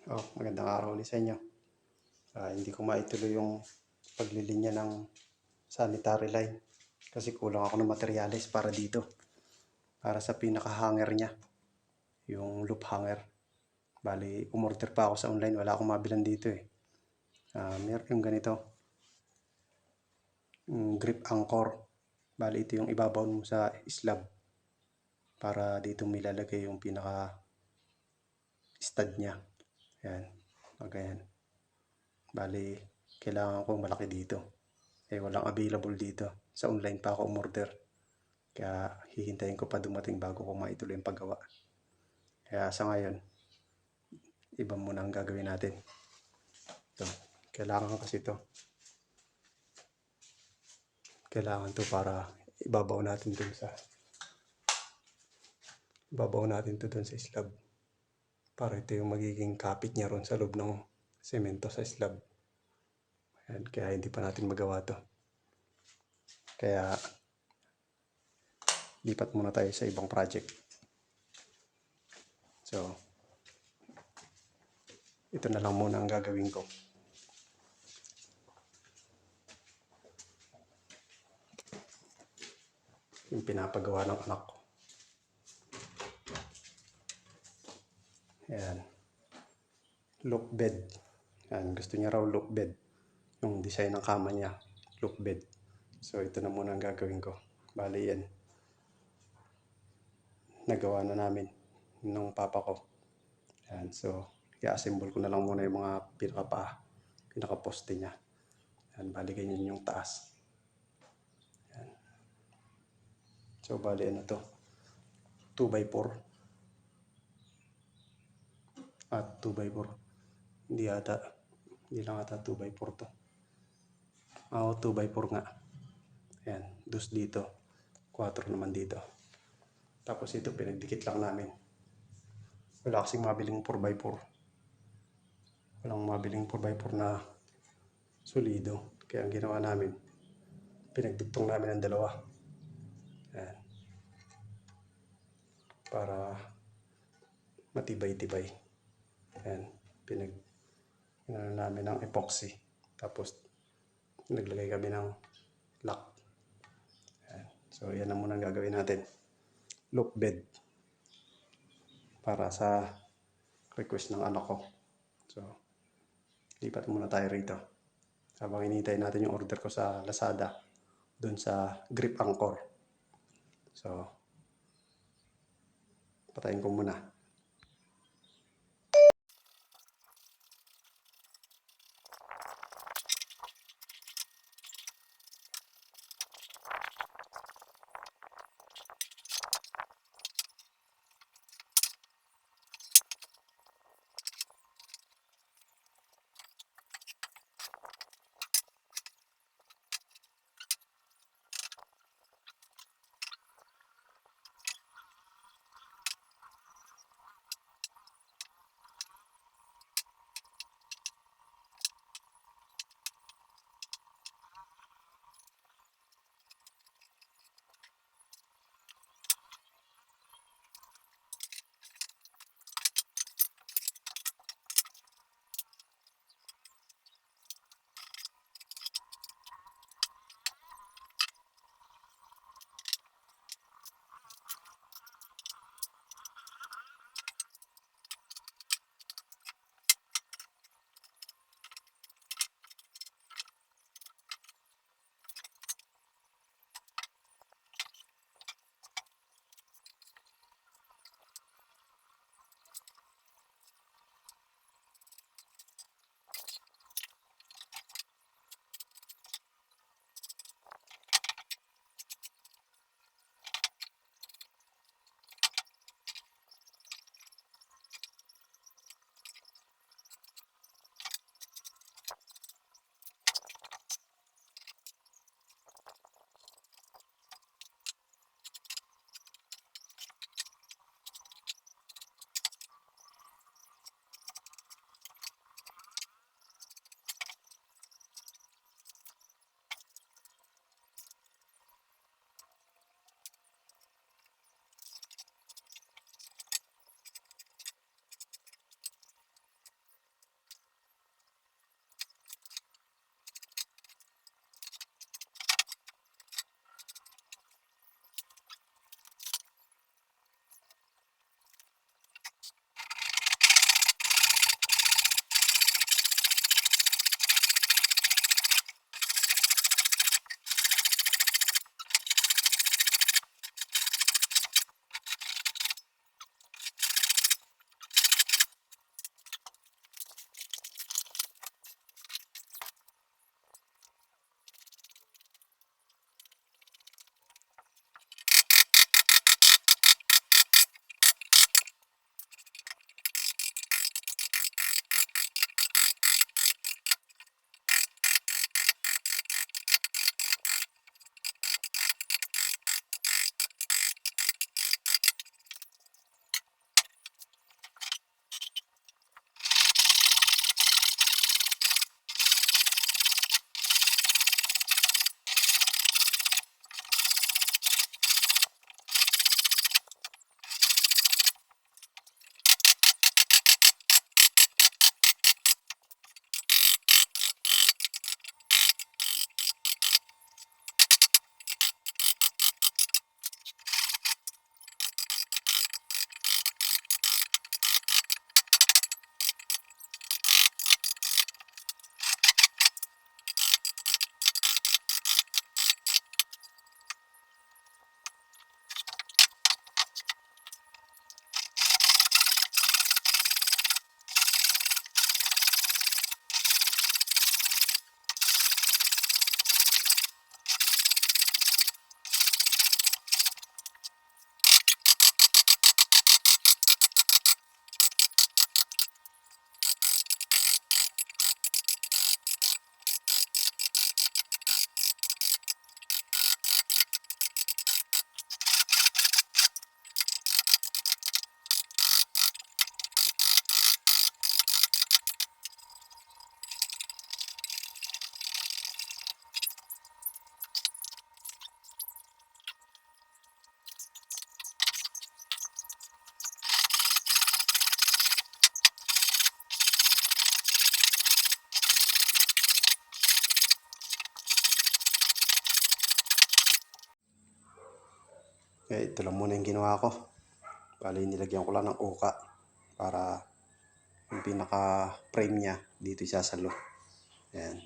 Magandang araw ulit sa inyo. Hindi ko maituloy yung paglilinya ng sanitary line kasi kulang ako ng materyales para dito. Para sa pinaka-hanger niya, yung loop hanger. Bali, umorder pa ako sa online. Wala akong mabilan dito eh. Meron yung ganito. Grip anchor. Bali, ito yung ibabaw mo sa slab. Para dito milalagay yung pinaka-stud niya. Ayan. Ganyan. Bali, kailangan ko malaki dito. Walang available dito. Sa online pa ako umorder. Kaya hihintayin ko pa dumating bago ko maituloy yung paggawa. Kaya sa ngayon, iba muna ang gagawin natin. Ito, kailangan kasi ito. Kailangan to para ibabaw natin dun sa slab. Para ito yung magiging kapit niya ron sa loob ng semento sa slab. Ayan, kaya hindi pa natin magawa to. Kaya lipat muna tayo sa ibang project. So, ito na lang muna ang gagawin ko. Yung pinapagawa ng anak ko. Ayan. Look bed. Ayan, gusto niya raw look bed. Yung design ng kama niya, look bed. So, ito na muna ang gagawin ko. Bali yan. Nagawa na namin ng papa ko. Ayan, so, i-assemble ko na lang muna yung mga pinaka-poste niya. Ayan, bali ganyan yung taas. Ayan. So, bali ano to? 2x4. At 2x4. Hindi lang ata 2x4 to. 2x4 nga. Ayan, dos dito. 4 naman dito. Tapos ito, pinagdikit lang namin. Wala kasing mabiling 4x4. Walang mabiling 4x4 na solido. Kaya ang ginawa namin, pinagdugtong namin ang dalawa. Ayan. Para matibay-tibay. Ayan. Pinag namin ng epoxy. Tapos, naglagay kami ng lock. Ayan. So, yan na muna ang gagawin natin. Look bed. Para sa request ng anak ko. So, lipat muna tayo rito. Habang hinihintay natin yung order ko sa Lazada. Doon sa grip anchor. So, patayin ko muna. Kaya ito lang muna yung ginawa ko. Bali, nilagyan ko lang ng uka para yung pinaka-frame niya dito isasalo. Ayan.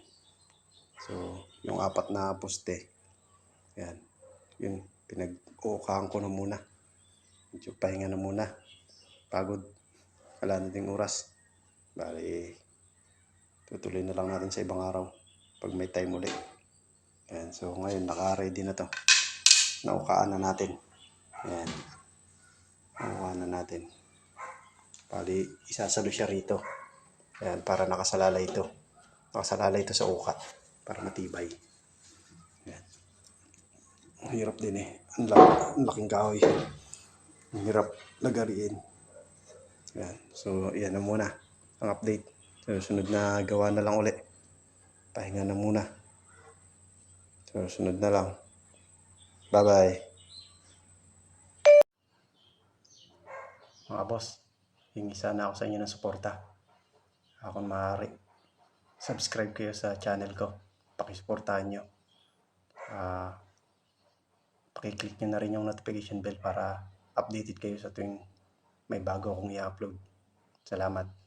So, yung apat na poste. Ayan. Yun, pinag-uukaan ko na muna. Medyo pahinga na muna. Pagod. Wala na ding oras. Bali, tutuloy na lang natin sa ibang araw pag may time ulit. Ayan. So, ngayon, naka-ready na to. Naukaan na natin. Ayan. Naukaan na natin. Bali, isasalo siya rito. Ayan, para nakasalalay ito. Nakasalalay ito sa uka. Para matibay. Ayan. Ang hirap din eh. Ang laking kahoy. Ang hirap lagariin. Ayan. So, yan na muna ang update. So, sunod na gawa na lang ulit. Pahinga na muna. So, sunod na lang. Bye-bye. Mga boss, hingi sana ako sa inyo ng suporta. Kung maaari, subscribe kayo sa channel ko. Pakisuportahan nyo. Pakiclick nyo na rin yung notification bell para updated kayo sa tuwing may bago akong i-upload. Salamat.